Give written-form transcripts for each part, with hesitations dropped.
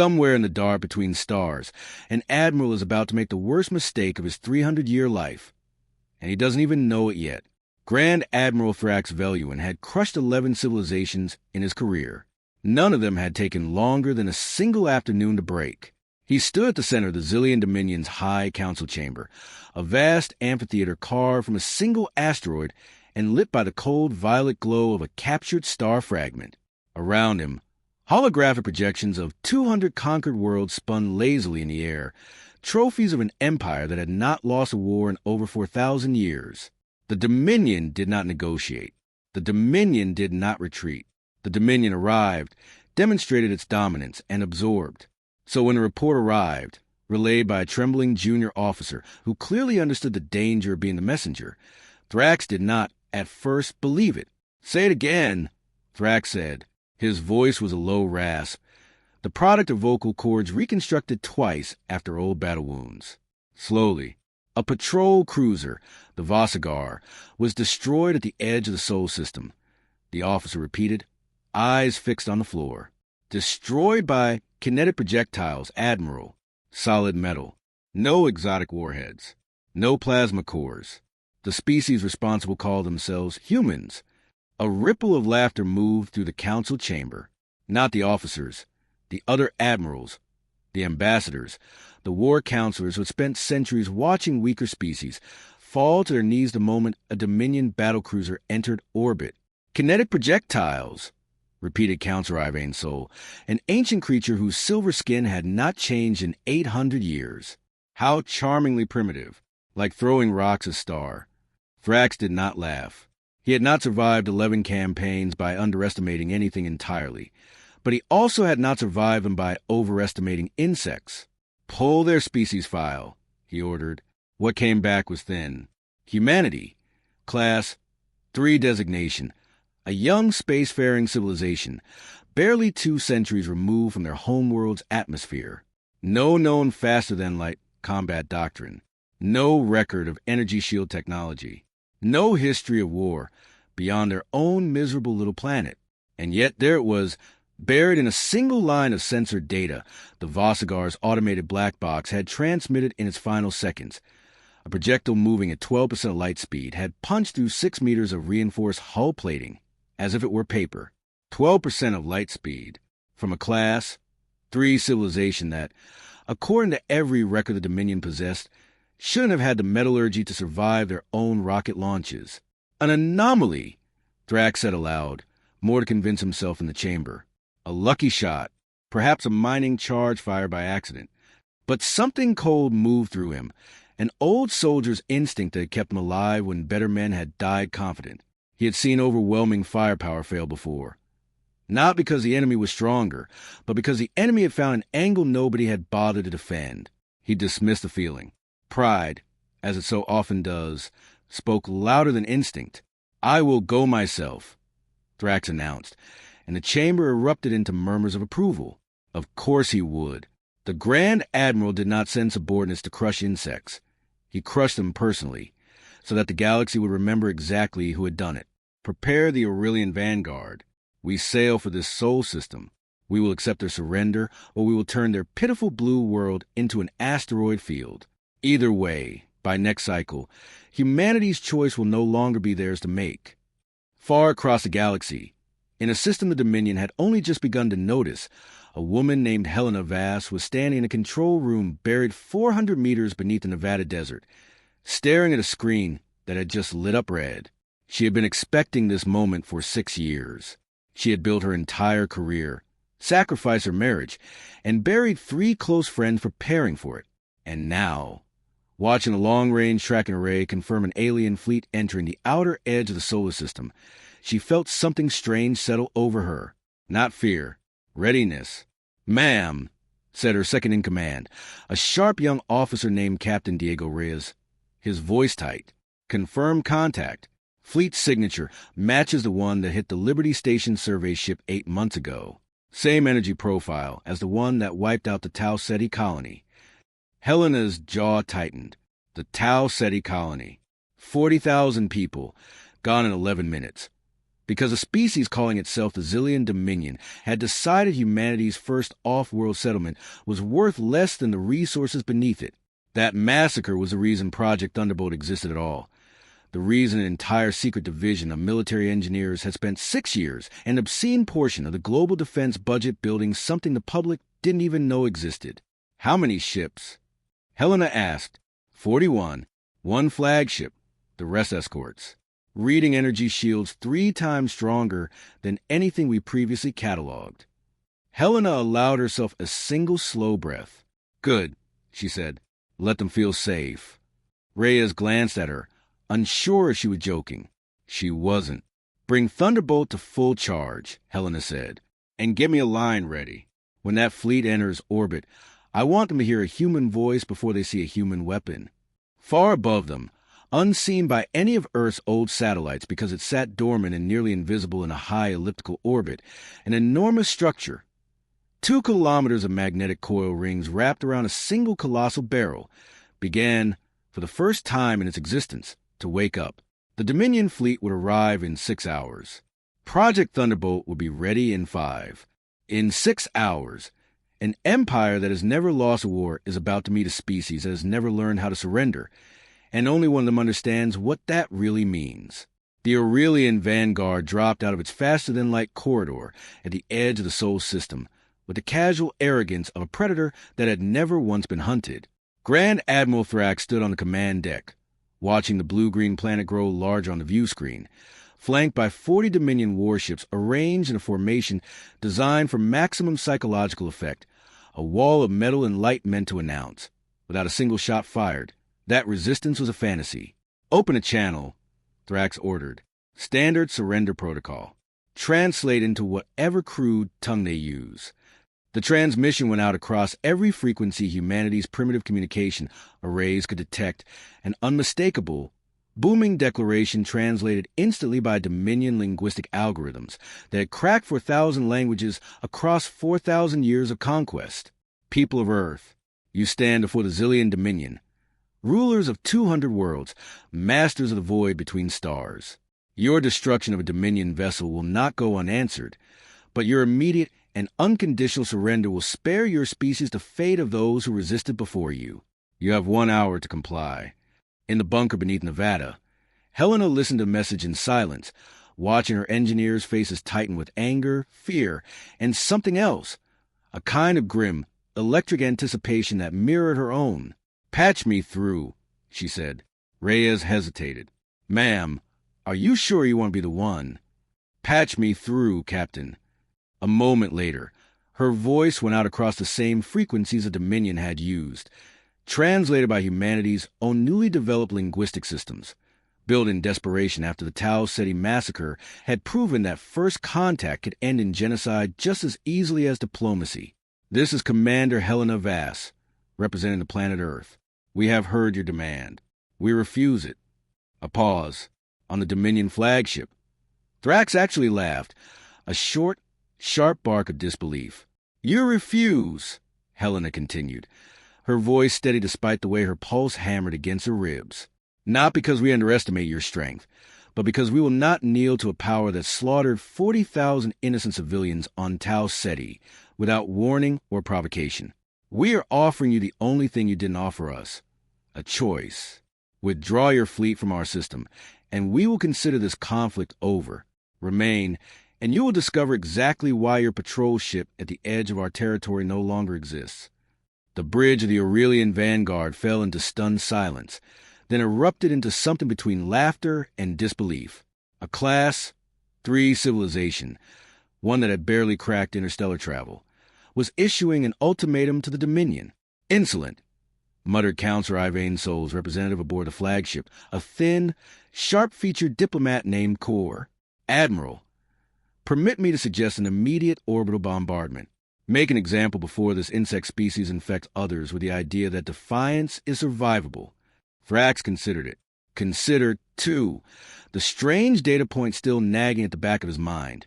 Somewhere in the dark between stars, an admiral is about to make the worst mistake of his 300-year life. And he doesn't even know it yet. Grand Admiral Thrax Veluin had crushed 11 civilizations in his career. None of them had taken longer than a single afternoon to break. He stood at the center of the Zillion Dominion's High Council Chamber, a vast amphitheater carved from a single asteroid and lit by the cold violet glow of a captured star fragment. Around him, holographic projections of 200 conquered worlds spun lazily in the air, trophies of an empire that had not lost a war in over 4,000 years. The Dominion did not negotiate. The Dominion did not retreat. The Dominion arrived, demonstrated its dominance, and absorbed. So when the report arrived, relayed by a trembling junior officer who clearly understood the danger of being the messenger, Thrax did not, at first, believe it. "Say it again," Thrax said. His voice was a low rasp, the product of vocal cords reconstructed twice after old battle wounds. Slowly, a patrol cruiser, the Vossigar, was destroyed at the edge of the Sol system. The officer repeated, eyes fixed on the floor. Destroyed by kinetic projectiles, Admiral. Solid metal. No exotic warheads. No plasma cores. The species responsible called themselves humans. A ripple of laughter moved through the council chamber. Not the officers, the other admirals, the ambassadors, the war counselors who had spent centuries watching weaker species fall to their knees the moment a Dominion battlecruiser entered orbit. Kinetic projectiles, repeated Counselor Ivain Sol, an ancient creature whose silver skin had not changed in 800 years. How charmingly primitive, like throwing rocks a star. Thrax did not laugh. He had not survived 11 campaigns by underestimating anything entirely, but he also had not survived them by overestimating insects. Pull their species file, he ordered. What came back was thin. Humanity. Class 3 designation. A young spacefaring civilization, barely 2 centuries removed from their homeworld's atmosphere. No known faster-than-light combat doctrine. No record of energy shield technology. No history of war beyond their own miserable little planet. And yet there it was, buried in a single line of censored data the Vossigar's automated black box had transmitted in its final seconds. A projectile moving at 12% light speed had punched through 6 meters of reinforced hull plating, as if it were paper. 12% of light speed, from a Class 3 civilization that, according to every record the Dominion possessed, shouldn't have had the metallurgy to survive their own rocket launches. An anomaly, Thrax said aloud, more to convince himself in the chamber. A lucky shot, perhaps a mining charge fired by accident. But something cold moved through him, an old soldier's instinct that had kept him alive when better men had died confident. He had seen overwhelming firepower fail before. Not because the enemy was stronger, but because the enemy had found an angle nobody had bothered to defend. He dismissed the feeling. Pride, as it so often does, spoke louder than instinct. "I will go myself," Thrax announced, and the chamber erupted into murmurs of approval. Of course he would. The Grand Admiral did not send subordinates to crush insects. He crushed them personally, so that the galaxy would remember exactly who had done it. Prepare the Aurelian vanguard. We sail for this Sol system. We will accept their surrender, or we will turn their pitiful blue world into an asteroid field. Either way, by next cycle, humanity's choice will no longer be theirs to make. Far across the galaxy, in a system the Dominion had only just begun to notice, a woman named Helena Vass was standing in a control room buried 400 meters beneath the Nevada desert, staring at a screen that had just lit up red. She had been expecting this moment for 6 years. She had built her entire career, sacrificed her marriage, and buried 3 close friends preparing for it. And now, watching a long-range tracking array confirm an alien fleet entering the outer edge of the solar system, she felt something strange settle over her. Not fear. Readiness. "Ma'am," said her second-in-command, a sharp young officer named Captain Diego Reyes, his voice tight. "Confirm contact. Fleet signature matches the one that hit the Liberty Station survey ship 8 months ago. Same energy profile as the one that wiped out the Tau Ceti colony." Helena's jaw tightened. The Tau Ceti colony. 40,000 people, gone in 11 minutes. because a species calling itself the Zillion Dominion had decided humanity's first off-world settlement was worth less than the resources beneath it. That massacre was the reason Project Thunderbolt existed at all. The reason an entire secret division of military engineers had spent 6 years, an obscene portion of the global defense budget building something the public didn't even know existed. How many ships? Helena asked. 41. 1 flagship, the rest escorts. Reading energy shields 3 times stronger than anything we previously cataloged. Helena allowed herself a single slow breath. Good, she said. Let them feel safe. Reyes glanced at her, unsure if she was joking. She wasn't. Bring Thunderbolt to full charge, Helena said, and get me a line ready. When that fleet enters orbit, I want them to hear a human voice before they see a human weapon. Far above them, unseen by any of Earth's old satellites because it sat dormant and nearly invisible in a high elliptical orbit, an enormous structure. 2 kilometers of magnetic coil rings wrapped around a single colossal barrel began, for the first time in its existence, to wake up. The Dominion fleet would arrive in 6 hours. Project Thunderbolt would be ready in 5. In 6 hours, an empire that has never lost a war is about to meet a species that has never learned how to surrender, and only one of them understands what that really means. The Aurelian vanguard dropped out of its faster-than-light corridor at the edge of the Sol system with the casual arrogance of a predator that had never once been hunted. Grand Admiral Thrax stood on the command deck, watching the blue-green planet grow larger on the view screen, flanked by 40 Dominion warships arranged in a formation designed for maximum psychological effect, a wall of metal and light meant to announce, without a single shot fired, that resistance was a fantasy. Open a channel, Thrax ordered. Standard surrender protocol. Translate into whatever crude tongue they use. The transmission went out across every frequency humanity's primitive communication arrays could detect, an unmistakable, booming declaration translated instantly by Dominion linguistic algorithms that had cracked 4,000 languages across 4,000 years of conquest. People of Earth, you stand before the Zillion Dominion, rulers of 200 worlds, masters of the void between stars. Your destruction of a Dominion vessel will not go unanswered, but your immediate and unconditional surrender will spare your species the fate of those who resisted before you. You have 1 hour to comply. In the bunker beneath Nevada, Helena listened to the message in silence, watching her engineers' faces tighten with anger, fear, and something else, a kind of grim, electric anticipation that mirrored her own. Patch me through, she said. Reyes hesitated. Ma'am, are you sure you want to be the one? Patch me through, Captain. A moment later, her voice went out across the same frequencies the Dominion had used, translated by humanity's own newly developed linguistic systems, built in desperation after the Tau Ceti massacre had proven that first contact could end in genocide just as easily as diplomacy. This is Commander Helena Vass, representing the planet Earth. We have heard your demand. We refuse it. A pause. On the Dominion flagship. Thrax actually laughed, a short, sharp bark of disbelief. You refuse, Helena continued, her voice steady despite the way her pulse hammered against her ribs. Not because we underestimate your strength, but because we will not kneel to a power that slaughtered 40,000 innocent civilians on Tau Ceti without warning or provocation. We are offering you the only thing you didn't offer us, a choice. Withdraw your fleet from our system, and we will consider this conflict over. Remain, and you will discover exactly why your patrol ship at the edge of our territory no longer exists. The bridge of the Aurelian vanguard fell into stunned silence, then erupted into something between laughter and disbelief. A Class 3 civilization, one that had barely cracked interstellar travel, was issuing an ultimatum to the Dominion. Insolent, muttered Counselor Ivane Souls, representative aboard the flagship, a thin, sharp-featured diplomat named Kor. Admiral, permit me to suggest an immediate orbital bombardment. Make an example before this insect species infects others with the idea that defiance is survivable. Thrax considered it. Considered, too, the strange data point still nagging at the back of his mind.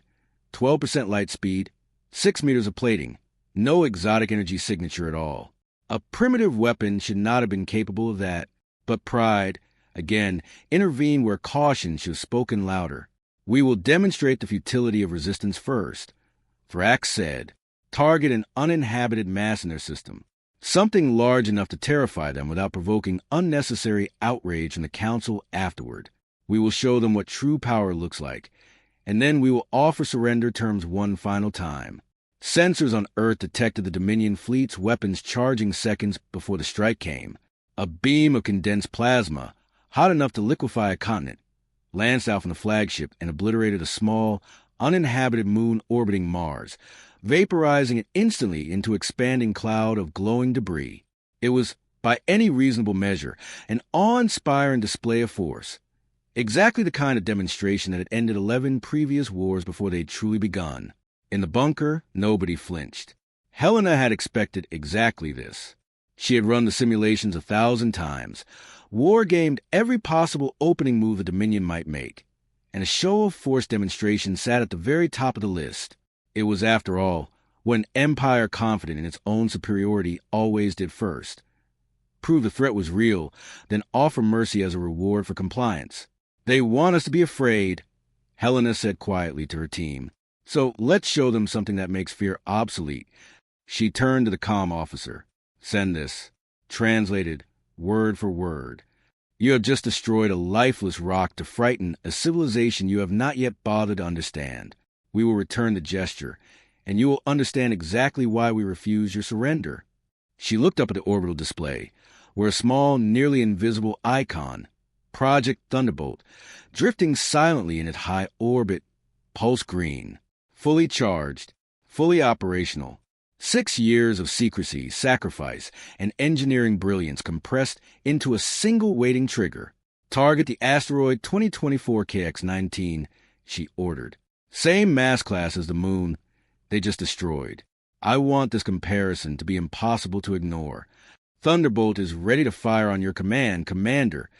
12% light speed, 6 meters of plating, no exotic energy signature at all. A primitive weapon should not have been capable of that, but pride, again, intervened where caution should have spoken louder. We will demonstrate the futility of resistance first. Thrax said, target an uninhabited mass in their system, something large enough to terrify them without provoking unnecessary outrage from the Council afterward. We will show them what true power looks like, and then we will offer surrender terms one final time. Sensors on Earth detected the Dominion fleet's weapons charging seconds before the strike came. A beam of condensed plasma, hot enough to liquefy a continent, lanced out from the flagship and obliterated a small, uninhabited moon orbiting Mars, vaporizing it instantly into an expanding cloud of glowing debris. It was, by any reasonable measure, an awe-inspiring display of force. Exactly the kind of demonstration that had ended 11 previous wars before they'd truly begun. In the bunker, nobody flinched. Helena had expected exactly this. She had run the simulations 1,000 times, war-gamed every possible opening move the Dominion might make, and a show-of-force demonstration sat at the very top of the list. It was, after all, what an empire confident in its own superiority always did first. Prove the threat was real, then offer mercy as a reward for compliance. They want us to be afraid, Helena said quietly to her team. So let's show them something that makes fear obsolete. She turned to the comm officer. Send this. Translated, word for word. You have just destroyed a lifeless rock to frighten a civilization you have not yet bothered to understand. We will return the gesture, and you will understand exactly why we refuse your surrender. She looked up at the orbital display, where a small, nearly invisible icon, Project Thunderbolt, drifting silently in its high orbit, pulse green, fully charged, fully operational. 6 years of secrecy, sacrifice, and engineering brilliance compressed into a single waiting trigger. Target the asteroid 2024 KX-19, she ordered. Same mass class as the moon, they just destroyed. I want this comparison to be impossible to ignore. Thunderbolt is ready to fire on your command, Commander,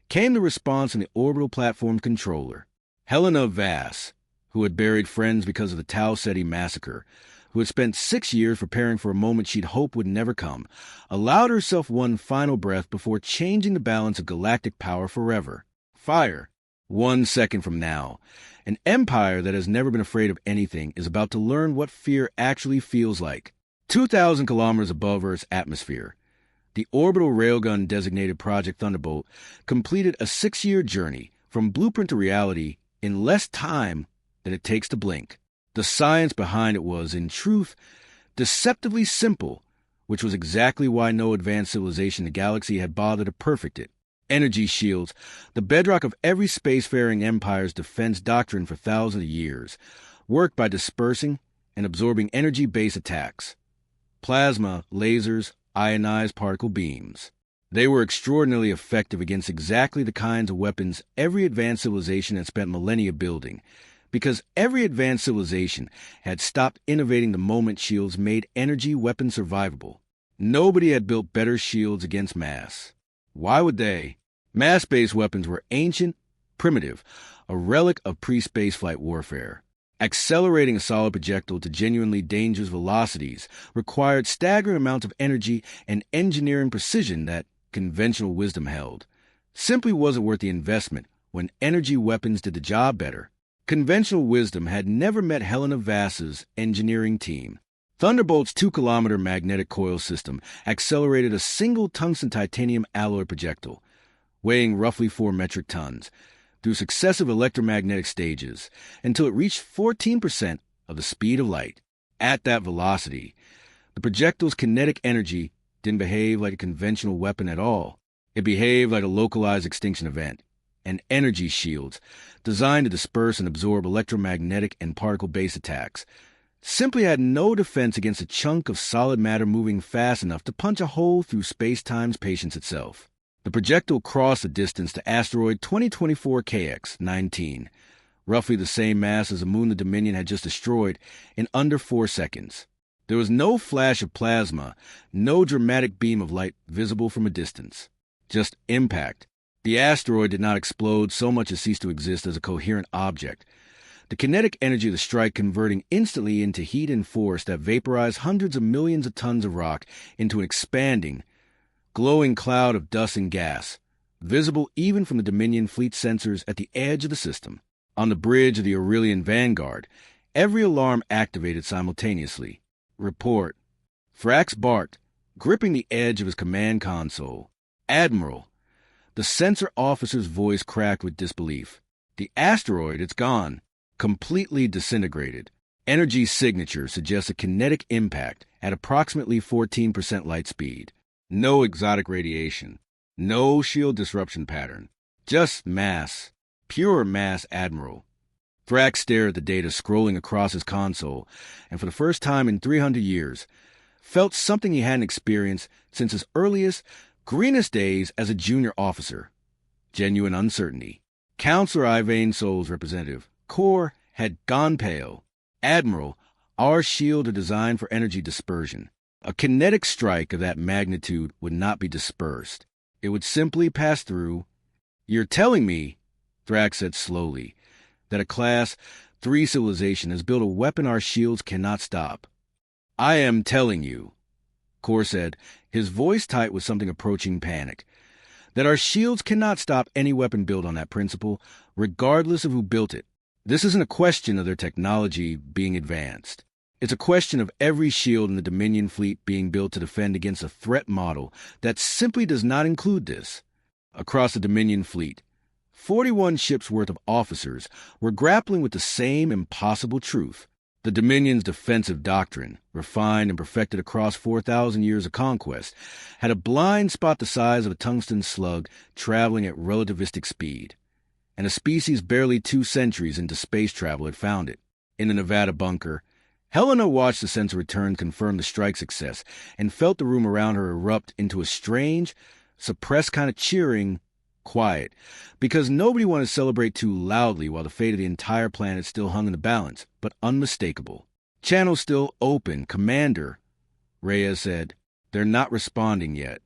came the response from the orbital platform controller. Helena Vass, who had buried friends because of the Tau Ceti massacre, who had spent 6 years preparing for a moment she'd hoped would never come, allowed herself one final breath before changing the balance of galactic power forever. Fire. 1 second from now, an empire that has never been afraid of anything is about to learn what fear actually feels like. 2,000 kilometers above Earth's atmosphere, the orbital railgun designated Project Thunderbolt completed a 6-year journey from blueprint to reality in less time than it takes to blink. The science behind it was, in truth, deceptively simple, which was exactly why no advanced civilization in the galaxy had bothered to perfect it. Energy shields, the bedrock of every spacefaring empire's defense doctrine for thousands of years, worked by dispersing and absorbing energy-based attacks. Plasma, lasers, ionized particle beams. They were extraordinarily effective against exactly the kinds of weapons every advanced civilization had spent millennia building, because every advanced civilization had stopped innovating the moment shields made energy weapons survivable. Nobody had built better shields against mass. Why would they? Mass-based weapons were ancient, primitive, a relic of pre-spaceflight warfare. Accelerating a solid projectile to genuinely dangerous velocities required staggering amounts of energy and engineering precision that conventional wisdom held. Simply wasn't worth the investment when energy weapons did the job better. Conventional wisdom had never met Helena Vass's engineering team. Thunderbolt's 2-kilometer magnetic coil system accelerated a single tungsten titanium alloy projectile, weighing roughly 4 metric tons, through successive electromagnetic stages until it reached 14% of the speed of light. At that velocity, the projectile's kinetic energy didn't behave like a conventional weapon at all. It behaved like a localized extinction event. And energy shields, designed to disperse and absorb electromagnetic and particle-based attacks, simply had no defense against a chunk of solid matter moving fast enough to punch a hole through space-time's patience itself. The projectile crossed the distance to asteroid 2024 KX-19, roughly the same mass as the moon the Dominion had just destroyed, in under 4 seconds. There was no flash of plasma, no dramatic beam of light visible from a distance. Just impact. The asteroid did not explode so much as cease to exist as a coherent object, the kinetic energy of the strike converting instantly into heat and force that vaporized hundreds of millions of tons of rock into an expanding, glowing cloud of dust and gas, visible even from the Dominion fleet sensors at the edge of the system. On the bridge of the Aurelian Vanguard, every alarm activated simultaneously. Report. Thrax barked, gripping the edge of his command console. Admiral. The sensor officer's voice cracked with disbelief. The asteroid, it's gone. Completely disintegrated. Energy signature suggests a kinetic impact at approximately 14% light speed. No exotic radiation. No shield disruption pattern. Just mass. Pure mass, Admiral. Thrax stared at the data scrolling across his console, and for the first time in 300 years, felt something he hadn't experienced since his earliest, greenest days as a junior officer. Genuine uncertainty. Counselor Ivane Sol's representative, Core, had gone pale. Admiral, our shields are designed for energy dispersion. A kinetic strike of that magnitude would not be dispersed. It would simply pass through. You're telling me, Thrax said slowly, that a Class 3 civilization has built a weapon our shields cannot stop. I am telling you, Core said, his voice tight with something approaching panic, that our shields cannot stop any weapon built on that principle, regardless of who built it. This isn't a question of their technology being advanced. It's a question of every shield in the Dominion fleet being built to defend against a threat model that simply does not include this. Across the Dominion fleet, 41 ships' worth of officers were grappling with the same impossible truth. The Dominion's defensive doctrine, refined and perfected across 4,000 years of conquest, had a blind spot the size of a tungsten slug traveling at relativistic speed. And a species barely 2 centuries into space travel had found it. In the Nevada bunker, Helena watched the sensor return confirm the strike success and felt the room around her erupt into a strange, suppressed kind of cheering quiet, because nobody wanted to celebrate too loudly while the fate of the entire planet still hung in the balance, but unmistakable. Channel still open, Commander, Reyes said. They're not responding yet.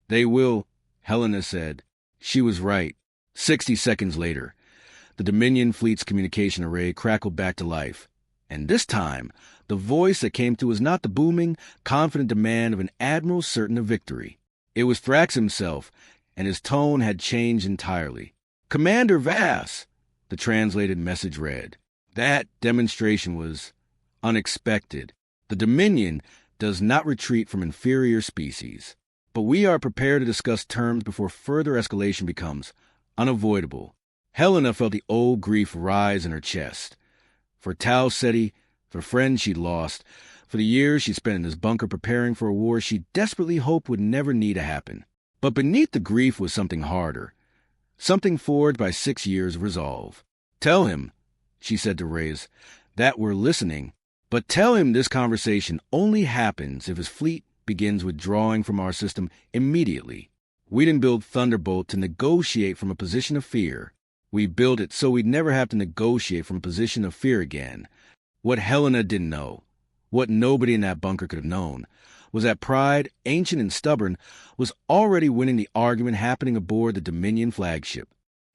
They will, Helena said. She was right. 60 seconds later, the Dominion fleet's communication array crackled back to life. And this time, the voice that came through was not the booming, confident demand of an admiral certain of victory. It was Thrax himself, and his tone had changed entirely. Commander Vass, the translated message read. That demonstration was unexpected. The Dominion does not retreat from inferior species, but we are prepared to discuss terms before further escalation becomes unavoidable. Helena felt the old grief rise in her chest. For Tau Ceti, for friends she'd lost, for the years she spent in this bunker preparing for a war she desperately hoped would never need to happen. But beneath the grief was something harder, something forged by 6 years of resolve. Tell him, she said to Reyes, that we're listening, but tell him this conversation only happens if his fleet begins withdrawing from our system immediately. We didn't build Thunderbolt to negotiate from a position of fear. We built it so we'd never have to negotiate from a position of fear again. What Helena didn't know, what nobody in that bunker could have known, was that Pride, ancient and stubborn, was already winning the argument happening aboard the Dominion flagship.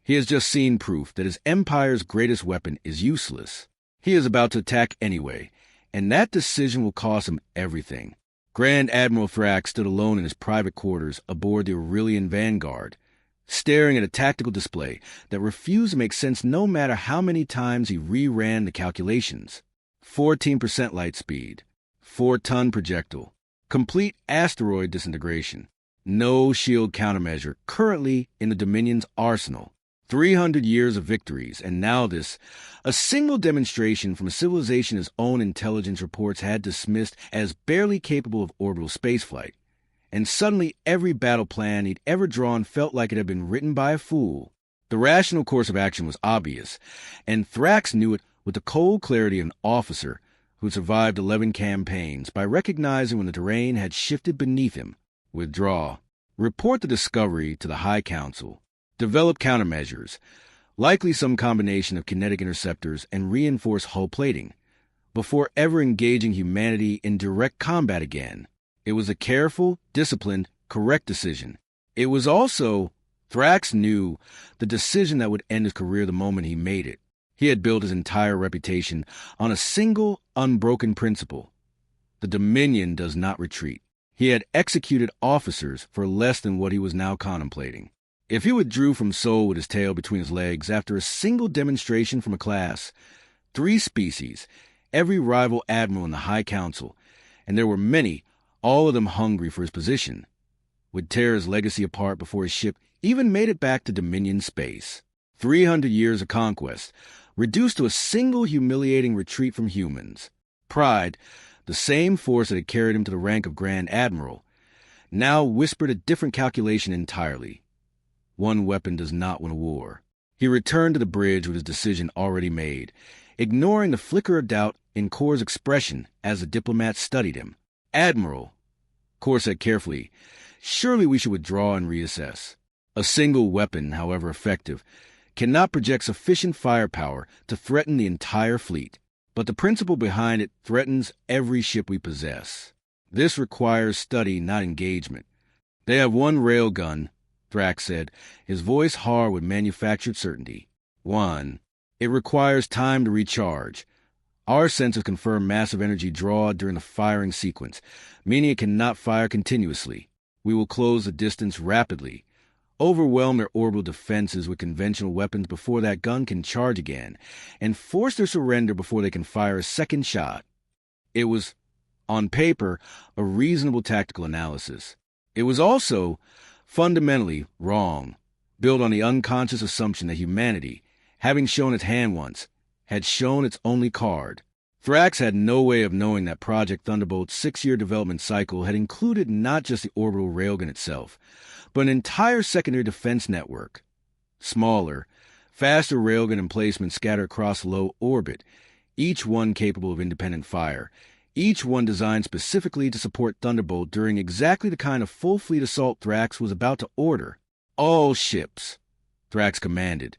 He has just seen proof that his empire's greatest weapon is useless. He is about to attack anyway, and that decision will cost him everything. Grand Admiral Thrax stood alone in his private quarters aboard the Aurelian Vanguard, staring at a tactical display that refused to make sense no matter how many times he reran the calculations. 14% light speed, 4-ton projectile, complete asteroid disintegration, no shield countermeasure currently in the Dominion's arsenal. 300 years of victories, and now this, a single demonstration from a civilization his own intelligence reports had dismissed as barely capable of orbital spaceflight. And suddenly every battle plan he'd ever drawn felt like it had been written by a fool. The rational course of action was obvious, and Thrax knew it with the cold clarity of an officer who survived 11 campaigns by recognizing when the terrain had shifted beneath him. Withdraw. Report the discovery to the High Council. Develop countermeasures, likely some combination of kinetic interceptors and reinforced hull plating, before ever engaging humanity in direct combat again. It was a careful, disciplined, correct decision. It was also, Thrax knew, the decision that would end his career the moment he made it. He had built his entire reputation on a single, unbroken principle. The Dominion does not retreat. He had executed officers for less than what he was now contemplating. If he withdrew from Seoul with his tail between his legs after a single demonstration from a class, 3 species, every rival admiral in the High Council, and there were many, all of them hungry for his position, would tear his legacy apart before his ship even made it back to Dominion space. 300 years of conquest, reduced to a single humiliating retreat from humans. Pride, the same force that had carried him to the rank of Grand Admiral, now whispered a different calculation entirely. One weapon does not win a war. He returned to the bridge with his decision already made, ignoring the flicker of doubt in Kor's expression as the diplomat studied him. Admiral, Kor said carefully, surely we should withdraw and reassess. A single weapon, however effective, cannot project sufficient firepower to threaten the entire fleet, but the principle behind it threatens every ship we possess. This requires study, not engagement. They have 1 railgun, Thrax said, his voice hard with manufactured certainty. 1. It requires time to recharge. Our sensors confirm massive energy draw during the firing sequence, meaning it cannot fire continuously. We will close the distance rapidly, overwhelm their orbital defenses with conventional weapons before that gun can charge again, and force their surrender before they can fire a second shot. It was, on paper, a reasonable tactical analysis. It was also fundamentally wrong, built on the unconscious assumption that humanity, having shown its hand once, had shown its only card. Thrax had no way of knowing that Project Thunderbolt's 6-year development cycle had included not just the orbital railgun itself, but an entire secondary defense network. Smaller, faster railgun emplacements scattered across low orbit, each one capable of independent fire, each one designed specifically to support Thunderbolt during exactly the kind of full-fleet assault Thrax was about to order. All ships, Thrax commanded,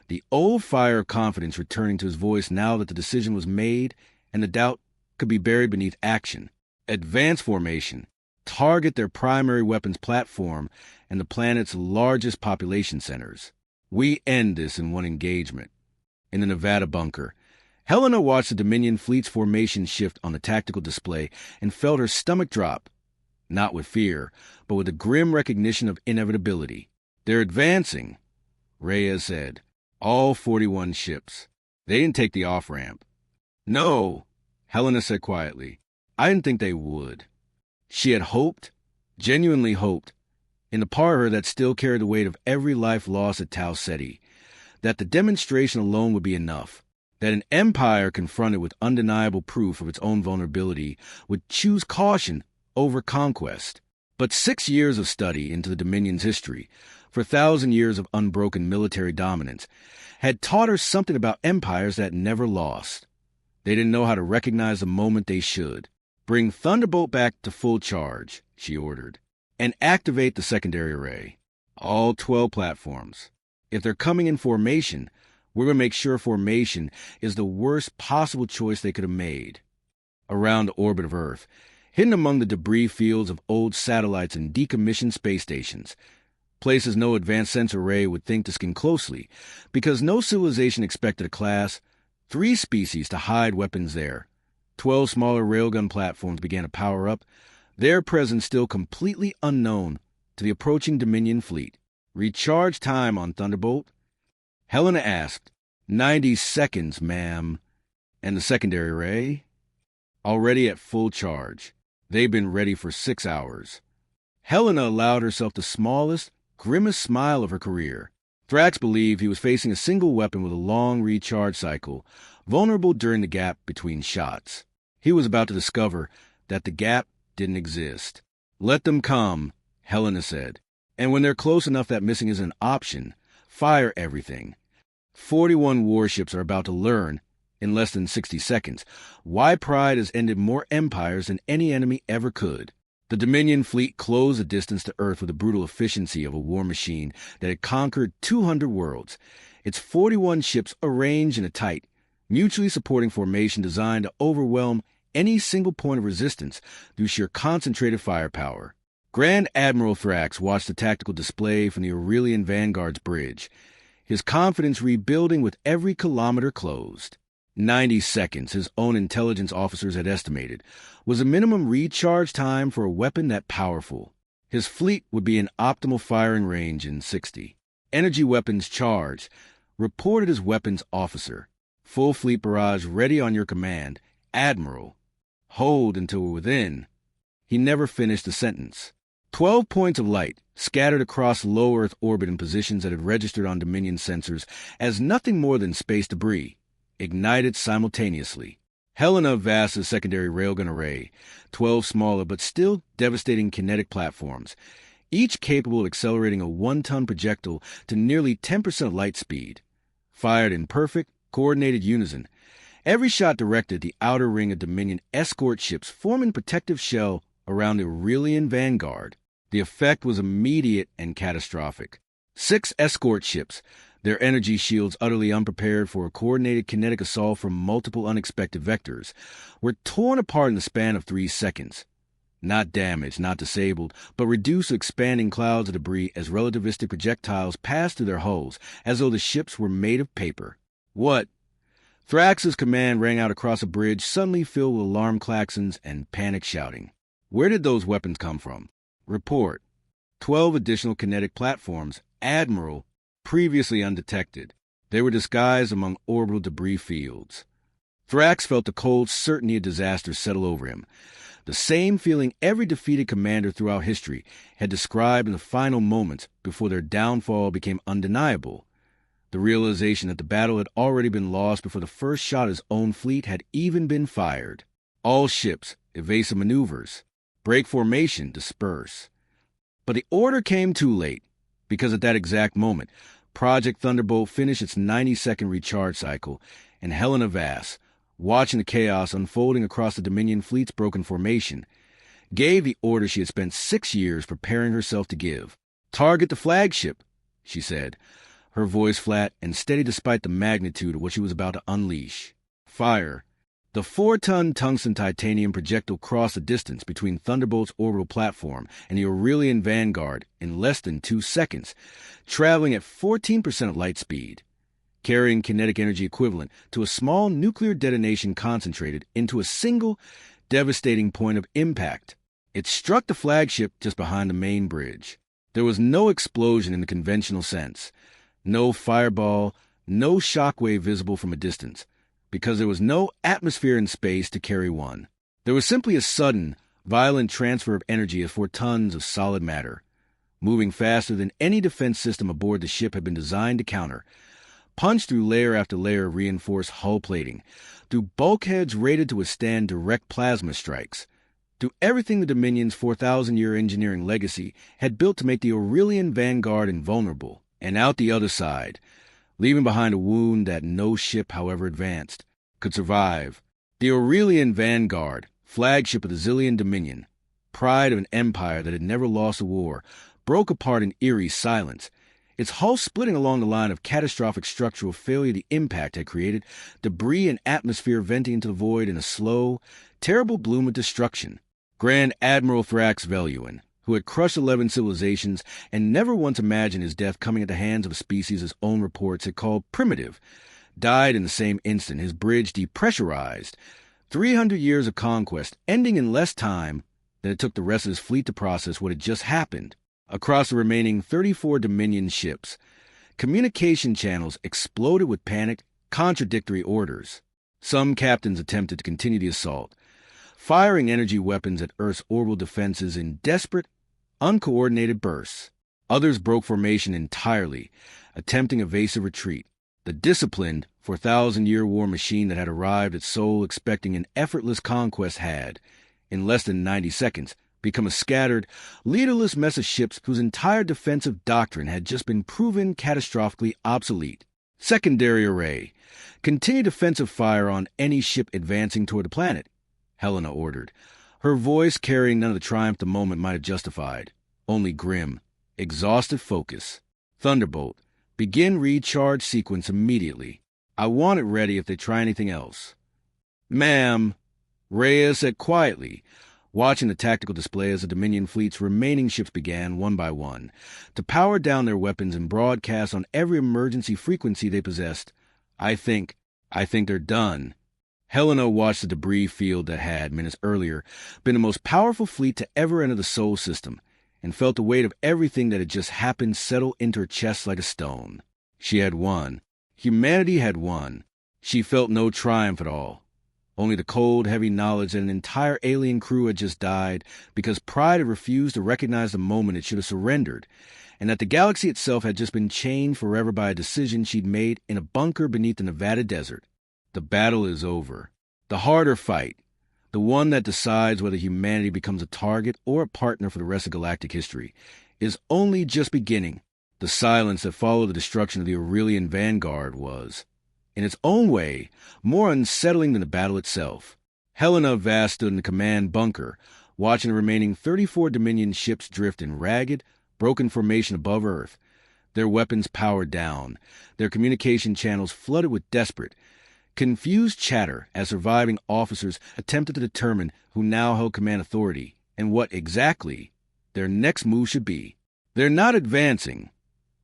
the old fire of confidence returning to his voice now that the decision was made and the doubt could be buried beneath action. Advance formation. Target their primary weapons platform and the planet's largest population centers. We end this in one engagement. In the Nevada bunker, Helena watched the Dominion fleet's formation shift on the tactical display and felt her stomach drop, not with fear, but with a grim recognition of inevitability. They're advancing, Reyes said. All 41 ships. They didn't take the off-ramp. No, Helena said quietly. I didn't think they would. She had hoped, genuinely hoped, in the part of her that still carried the weight of every life lost at Tau Ceti, that the demonstration alone would be enough, that an empire confronted with undeniable proof of its own vulnerability would choose caution over conquest. But 6 years of study into the Dominion's history, for 1,000 years of unbroken military dominance, had taught her something about empires that never lost. They didn't know how to recognize the moment they should. Bring Thunderbolt back to full charge, she ordered, and activate the secondary array. All 12 platforms. If they're coming in formation, we're going to make sure formation is the worst possible choice they could have made. Around the orbit of Earth, hidden among the debris fields of old satellites and decommissioned space stations, places no advanced sensor array would think to scan closely, because no civilization expected a class, 3 species to hide weapons there. 12 smaller railgun platforms began to power up, their presence still completely unknown to the approaching Dominion fleet. Recharge time on Thunderbolt? Helena asked. 90 seconds, ma'am. And the secondary array? Already at full charge. They've been ready for 6 hours. Helena allowed herself the smallest, grimmest smile of her career. Thrax believed he was facing a single weapon with a long recharge cycle, vulnerable during the gap between shots. He was about to discover that the gap didn't exist. Let them come, Helena said. And when they're close enough that missing isn't an option, fire everything. 41 warships are about to learn, in less than 60 seconds, why Pride has ended more empires than any enemy ever could. The Dominion fleet closed the distance to Earth with the brutal efficiency of a war machine that had conquered 200 worlds, its 41 ships arranged in a tight, mutually supporting formation designed to overwhelm any single point of resistance through sheer concentrated firepower. Grand Admiral Thrax watched the tactical display from the Aurelian Vanguard's bridge, his confidence rebuilding with every kilometer closed. 90 seconds, his own intelligence officers had estimated, was a minimum recharge time for a weapon that powerful. His fleet would be in optimal firing range in 60. Energy weapons charged. Reported as weapons officer. Full fleet barrage ready on your command. Admiral. Hold until we're within. He never finished the sentence. 12 points of light, scattered across low Earth orbit in positions that had registered on Dominion sensors as nothing more than space debris, ignited simultaneously. Helena Vass's secondary railgun array, 12 smaller but still devastating kinetic platforms, each capable of accelerating a 1-ton projectile to nearly 10% light speed, fired in perfect, coordinated unison. Every shot directed the outer ring of Dominion escort ships forming protective shell around the Aurelian vanguard. The effect was immediate and catastrophic. 6 escort ships, their energy shields utterly unprepared for a coordinated kinetic assault from multiple unexpected vectors, were torn apart in the span of 3 seconds. Not damaged, not disabled, but reduced to expanding clouds of debris as relativistic projectiles passed through their hulls, as though the ships were made of paper. What? Thrax's command rang out across a bridge suddenly filled with alarm klaxons and panic shouting. Where did those weapons come from? Report. 12 additional kinetic platforms, Admiral, previously undetected. They were disguised among orbital debris fields. Thrax felt the cold certainty of disaster settle over him. The same feeling every defeated commander throughout history had described in the final moments before their downfall became undeniable. The realization that the battle had already been lost before the first shot of his own fleet had even been fired. All ships, evasive maneuvers. Break formation, disperse. But the order came too late, because at that exact moment, Project Thunderbolt finished its 90-second recharge cycle, and Helena Vass, watching the chaos unfolding across the Dominion fleet's broken formation, gave the order she had spent 6 years preparing herself to give. Target the flagship, she said, her voice flat and steady despite the magnitude of what she was about to unleash. Fire. The 4-ton tungsten titanium projectile crossed the distance between Thunderbolt's orbital platform and the Aurelian vanguard in less than 2 seconds, traveling at 14% light speed, carrying kinetic energy equivalent to a small nuclear detonation concentrated into a single, devastating point of impact. It struck the flagship just behind the main bridge. There was no explosion in the conventional sense, no fireball, no shockwave visible from a distance, because there was no atmosphere in space to carry one. There was simply a sudden, violent transfer of energy of 4 tons of solid matter, moving faster than any defense system aboard the ship had been designed to counter, punched through layer after layer of reinforced hull plating, through bulkheads rated to withstand direct plasma strikes, through everything the Dominion's 4,000-year engineering legacy had built to make the Aurelian vanguard invulnerable, and out the other side, leaving behind a wound that no ship, however advanced, could survive. The Aurelian vanguard, flagship of the Zillion Dominion, pride of an empire that had never lost a war, broke apart in eerie silence, its hull splitting along the line of catastrophic structural failure the impact had created, debris and atmosphere venting into the void in a slow, terrible bloom of destruction. Grand Admiral Thrax Veluin, who had crushed 11 civilizations and never once imagined his death coming at the hands of a species his own reports had called primitive, died in the same instant, his bridge depressurized. 300 years of conquest ending in less time than it took the rest of his fleet to process what had just happened. Across the remaining 34 Dominion ships, communication channels exploded with panicked, contradictory orders. Some captains attempted to continue the assault, firing energy weapons at Earth's orbital defenses in desperate, uncoordinated bursts. Others broke formation entirely, attempting evasive retreat. The disciplined, 4,000-year war machine that had arrived at Seoul expecting an effortless conquest had, in less than 90 seconds, become a scattered, leaderless mess of ships whose entire defensive doctrine had just been proven catastrophically obsolete. Secondary array. Continue defensive fire on any ship advancing toward the planet, Helena ordered, her voice carrying none of the triumph the moment might have justified, only grim, exhaustive focus. Thunderbolt, begin recharge sequence immediately. I want it ready if they try anything else. Ma'am, Rhea said quietly, watching the tactical display as the Dominion fleet's remaining ships began, one by one, to power down their weapons and broadcast on every emergency frequency they possessed. I think they're done. Helena watched the debris field that had, minutes earlier, been the most powerful fleet to ever enter the Sol system, and felt the weight of everything that had just happened settle into her chest like a stone. She had won. Humanity had won. She felt no triumph at all. Only the cold, heavy knowledge that an entire alien crew had just died because pride had refused to recognize the moment it should have surrendered, and that the galaxy itself had just been changed forever by a decision she'd made in a bunker beneath the Nevada desert. The battle is over. The harder fight, the one that decides whether humanity becomes a target or a partner for the rest of galactic history, is only just beginning. The silence that followed the destruction of the Aurelian vanguard was, in its own way, more unsettling than the battle itself. Helena Vass stood in the command bunker, watching the remaining 34 Dominion ships drift in ragged, broken formation above Earth, their weapons powered down, their communication channels flooded with desperate, confused chatter as surviving officers attempted to determine who now held command authority and what exactly their next move should be. "They're not advancing,"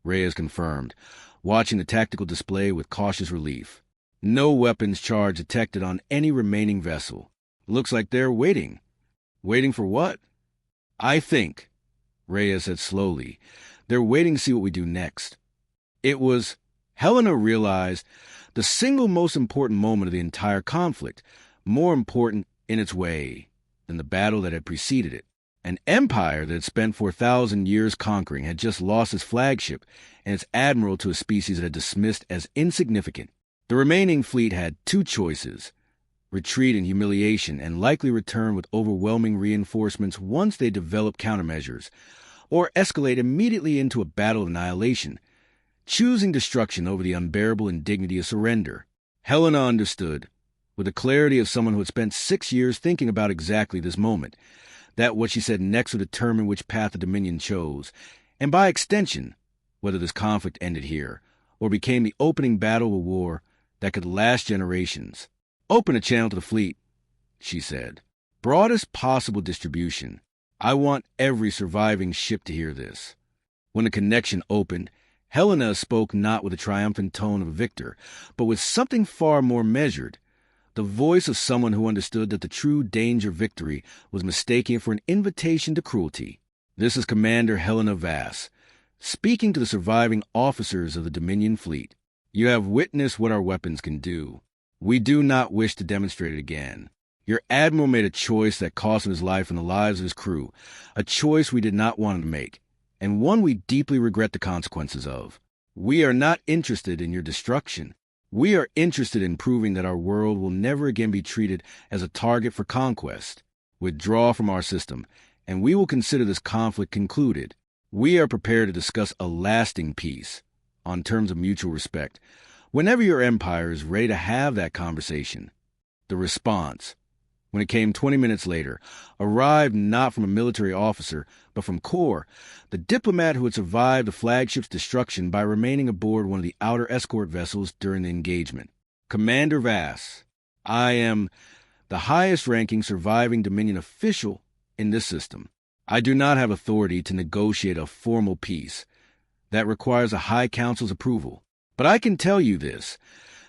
Reyes confirmed, watching the tactical display with cautious relief. "No weapons charge detected on any remaining vessel. Looks like they're waiting." "Waiting for what?" "I think," Reyes said slowly, "they're waiting to see what we do next." It was, Helena realized, the single most important moment of the entire conflict, more important in its way than the battle that had preceded it. An empire that had spent 4,000 years conquering had just lost its flagship and its admiral to a species it had dismissed as insignificant. The remaining fleet had two choices: retreat in humiliation and likely return with overwhelming reinforcements once they developed countermeasures, or escalate immediately into a battle of annihilation, choosing destruction over the unbearable indignity of surrender. Helena understood, with the clarity of someone who had spent 6 years thinking about exactly this moment, that what she said next would determine which path the Dominion chose, and by extension, whether this conflict ended here, or became the opening battle of a war that could last generations. "Open a channel to the fleet," she said. "Broadest possible distribution. I want every surviving ship to hear this." When the connection opened, Helena spoke not with the triumphant tone of a victor, but with something far more measured, the voice of someone who understood that the true danger of victory was mistaking it for an invitation to cruelty. "This is Commander Helena Vass, speaking to the surviving officers of the Dominion fleet. You have witnessed what our weapons can do. We do not wish to demonstrate it again. Your admiral made a choice that cost him his life and the lives of his crew, a choice we did not want him to make, and one we deeply regret the consequences of. We are not interested in your destruction. We are interested in proving that our world will never again be treated as a target for conquest. Withdraw from our system, and we will consider this conflict concluded. We are prepared to discuss a lasting peace, on terms of mutual respect, whenever your empire is ready to have that conversation." The response, when it came 20 minutes later, arrived not from a military officer, but from Kor, the diplomat who had survived the flagship's destruction by remaining aboard one of the outer escort vessels during the engagement. "Commander Vass, I am the highest-ranking surviving Dominion official in this system. I do not have authority to negotiate a formal peace. That requires a High Council's approval. But I can tell you this: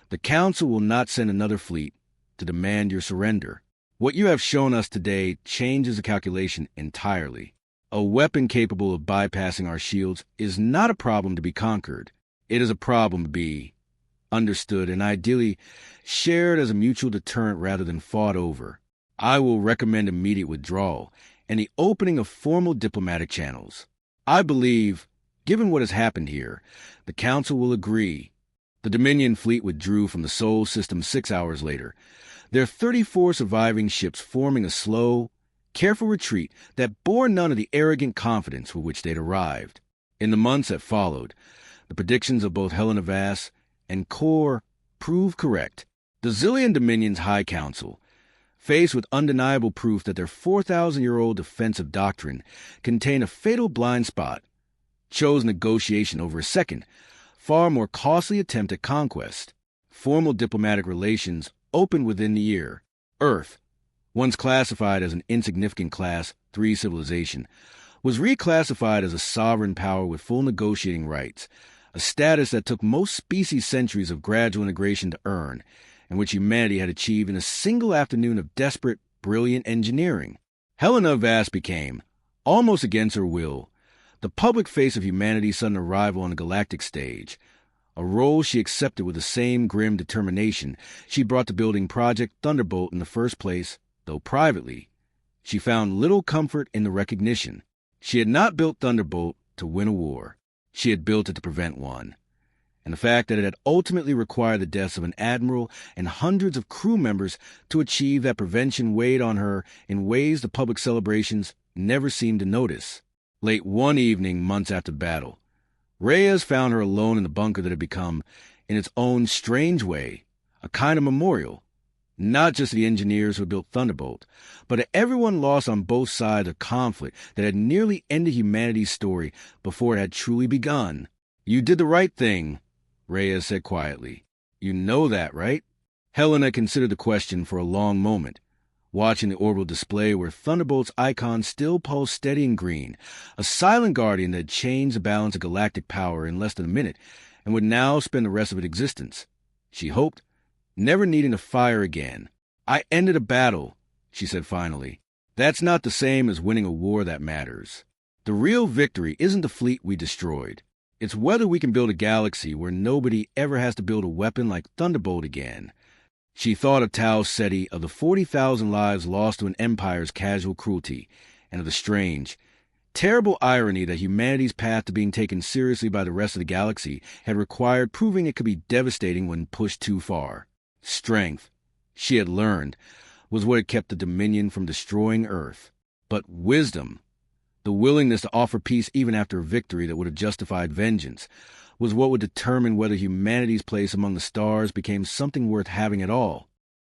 the Council will not send another fleet to demand your surrender. What you have shown us today changes the calculation entirely. A weapon capable of bypassing our shields is not a problem to be conquered. It is a problem to be understood and ideally shared as a mutual deterrent rather than fought over. I will recommend immediate withdrawal and the opening of formal diplomatic channels. I believe, given what has happened here, the Council will agree." The Dominion fleet withdrew from the Sol system 6 hours later, their 34 surviving ships forming a slow, careful retreat that bore none of the arrogant confidence with which they'd arrived. In the months that followed, the predictions of both Helena Vass and Kor proved correct. The Zillion Dominion's High Council, faced with undeniable proof that their 4,000-year-old defensive doctrine contained a fatal blind spot, chose negotiation over a second, far more costly attempt at conquest. Formal diplomatic relations opened within the year. Earth, once classified as an insignificant Class 3 civilization, was reclassified as a sovereign power with full negotiating rights, a status that took most species centuries of gradual integration to earn, and which humanity had achieved in a single afternoon of desperate, brilliant engineering. Helena Vass became, almost against her will, the public face of humanity's sudden arrival on the galactic stage, a role she accepted with the same grim determination she brought to building Project Thunderbolt in the first place, though privately. She found little comfort in the recognition. She had not built Thunderbolt to win a war. She had built it to prevent one. And the fact that it had ultimately required the deaths of an admiral and hundreds of crew members to achieve that prevention weighed on her in ways the public celebrations never seemed to notice. Late one evening, months after battle, Reyes found her alone in the bunker that had become, in its own strange way, a kind of memorial, not just to the engineers who had built Thunderbolt, but to everyone lost on both sides of conflict that had nearly ended humanity's story before it had truly begun. "You did the right thing," Reyes said quietly. "You know that, right?" Helena considered the question for a long moment, watching the orbital display where Thunderbolt's icon still pulsed steady and green, a silent guardian that had changed the balance of galactic power in less than a minute and would now spend the rest of its existence, she hoped, never needing to fire again. "I ended a battle," she said finally. "That's not the same as winning a war that matters. The real victory isn't the fleet we destroyed. It's whether we can build a galaxy where nobody ever has to build a weapon like Thunderbolt again." She thought of Tau Ceti, of the 40,000 lives lost to an empire's casual cruelty, and of the strange, terrible irony that humanity's path to being taken seriously by the rest of the galaxy had required proving it could be devastating when pushed too far. Strength, she had learned, was what had kept the Dominion from destroying Earth. But wisdom, the willingness to offer peace even after a victory that would have justified vengeance, was what would determine whether humanity's place among the stars became something worth having at all.